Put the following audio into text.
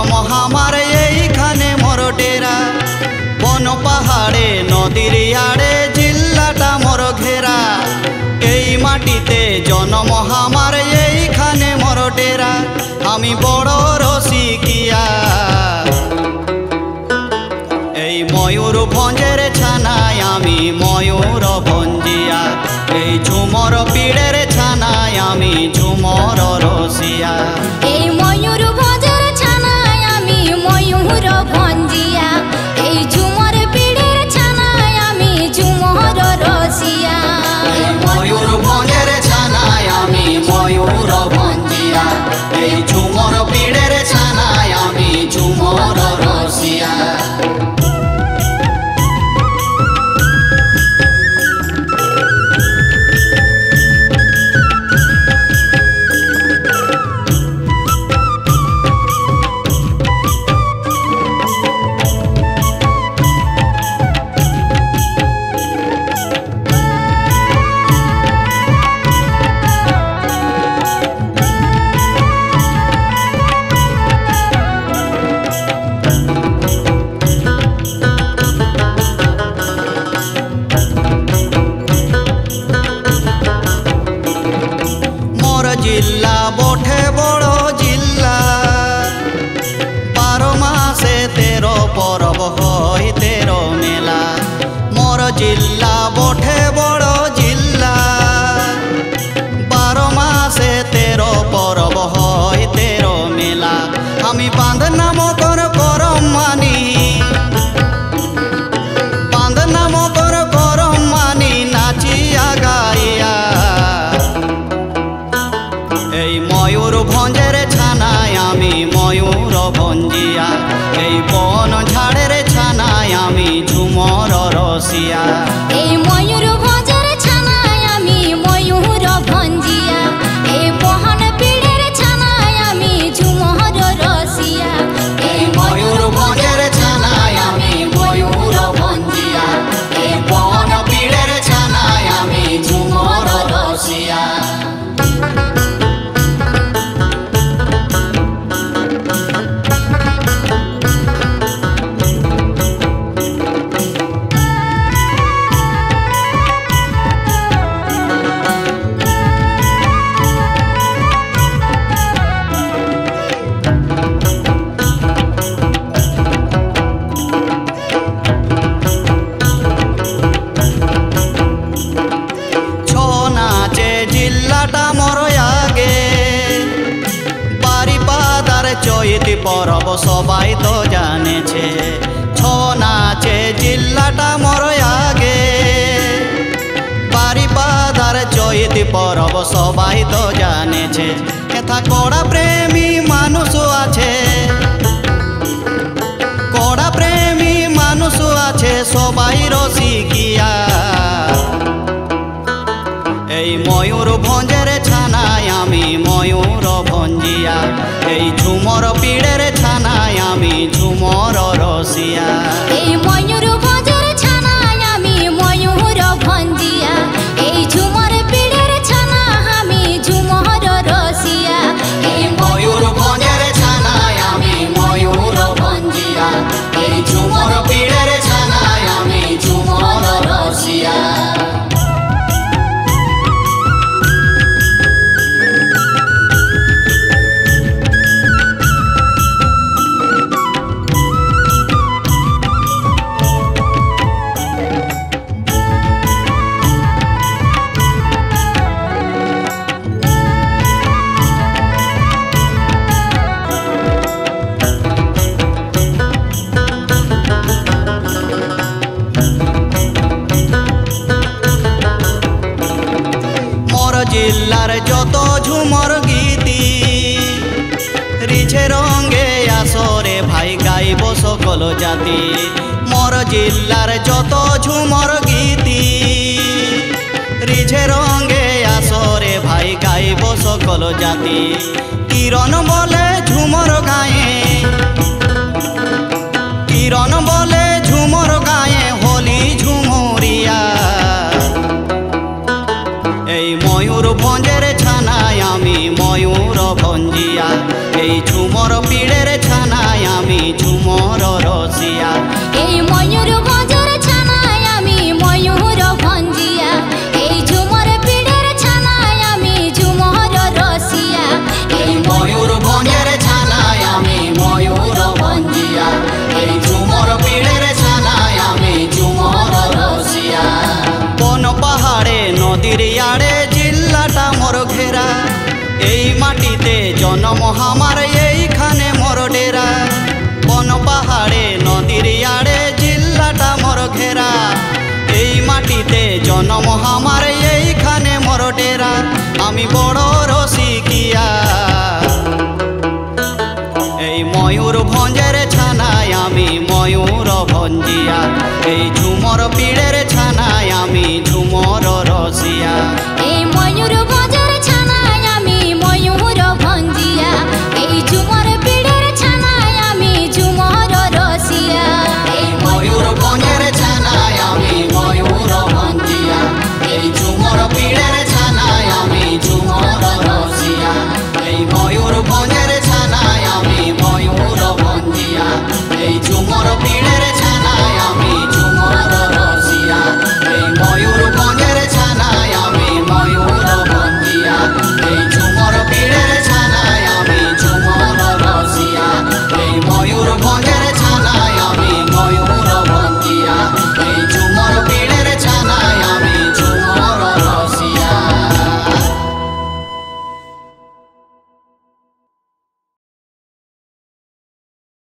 জন্ম আমার এইখানে মোর ডেরা। বন পাহাড়ে নদীর আড়ে জিল্লাটা মোর ঘেরা। এই মাটিতে জন্ম আমার এইখানে মোর ডেরা। আমি বড় রসিকিয়া এই ময়ূরভঞ্জের ছানায়, আমি ময়ূরভঞ্জিয়া। এই ঝুমর পীড়ের ছানায়, আমি ঝুমর রসিয়া। এই ময়ূরভঞ্জের ছানায়, আমি ময়ূরভঞ্জিয়া। এই ঝুমর পীড়ের ছানায়, আমি ঝুমর রসিয়া। এই ময়ূরভঞ্জের ছানায়, আমি ময়ূরভঞ্জিয়া। এই ঝুমর পীড়ের ছানায়, আমি ঝুমর রসিয়া। जिल्ला बोठे बड़ो जिल्ला, 12 मासे 13 परब हय 13 मेला। मोर जिल्ला बोठे बड़ो जिल्ला, 12 मासे 13 परब हय 13 मेला। आमी बांध नामकर करम मानी, बांध नामकर करम मानी नाचिया गाइया। এই ময়ূরভঞ্জের ছানায়, আমি ময়ূরভঞ্জিয়া। এই বন ঝাড়ের ছানায়, আমি ঝুমর রসিয়া। এই ময়ূরভঞ্জের ছানায়, আমি ময়ূরভঞ্জিয়া। এই বহন পীড়ের ছানায়, আমি ঝুমর রসিয়া। এই ময়ূরভঞ্জের ছানায়, আমি ময়ূরভঞ্জিয়া। এই বন পীড়ের ছানায়, আমি ঝুমর রসিয়া। চৈতি পরব সবাই তো জানেছে, ছৌ নাচে জিল্লাটা মোর আগে। বারিপাদার চৈতি পরব সবাই তো জানেছে। এথা কড়া প্রেমী মানুষ আছে, কড়া প্রেমী মানুষ আছে, সবাই রসিকিয়া। এই ময়ূরভঞ্জের ছানায়, আমি ময়ূরভঞ্জিয়া। এই ঝুমর পীড়ের ছানায়, আমি ঝুমর রসিয়া। এই ময়ূরভঞ্জের ছানায়, আমি ময়ূরভঞ্জিয়া। এই ঝুমর পীড়ের ছানায়, আমি ঝুমর রসিয়া। এই ময়ূরভঞ্জের ছানায়, আমি ময়ূরভঞ্জিয়া। এই ঝুমর পীড়ের ছানায়, আমি ঝুমর রসিয়া। जिल्लार যত ঝুমর গীতি, রিঝে রঙে আসরে ভাই গাইব সকল জাতি। মোর জিল্লার যত ঝুমর গীতি, রিঝে রঙে আসরে ভাই গাইব সকল জাতি। কিরণ বলে ঝুমর গায়ে, কিরণ বলে ঝুমর গায়ে, হলি ঝুমুরিয়া। এই ময়ূরভঞ্জের ছানায়, আমি ময়ূরভঞ্জিয়া। এই ঝুমর পীড়ের ছানায়, রসিয়া এই ময়ূরভঞ্জের ছানায় আমি ময়ূর ভঞ্জিয়া এই ঝুমর পিড়ের ছানায় আমি ঝুমর রসিয়া এই ময়ূরভঞ্জের ছানায় আমি ময়ূর ভঞ্জিয়া এই ঝুমর পিড়ের ছানায় আমি ঝুমর রসিয়া বন পাহাড়ে নদীর আড়ে জিল্লাটা মোর ঘেরা এই মাটিতে জন্ম আমার এইখানে মোর ডেরা বন পাহাড়ে নদীর আড়ে জিল্লাটা মোর ঘেরা এই মাটিতে জন্ম আমার এইখানে মোর ডেরা আমি বড় রসিকিয়া এই ময়ূরভঞ্জের ছানায় আমি ময়ূর ভঞ্জিয়া এই ঝুমর পিড়ের ছানায় আমি ঝুমর রসিয়া এই ময়ূরভঞ্জের ছানায় আমি ময়ূর ভঞ্জিয়া এই ঝুমর পিড়ের ছানায় আমি ঝুমর রসিয়া এই ময়ূরভঞ্জের ছানায় আমি ময়ূর ভঞ্জিয়া এই ঝুমর পিড়ের ছানায় আমি ঝুমর রসিয়া এই ময়ূরভঞ্জের ছানায় আমি ময়ূর ভঞ্জিয়া এই ঝুমর পিড়ের ছানায় আমি ঝুমর রসিয়া এই ময়ূরভঞ্জের ছানায় আমি ময়ূর ভঞ্জিয়া এই ঝুমর পিড়ের ছানায় আমি ঝুমর রসিয়া এই ময়ূরভঞ্জের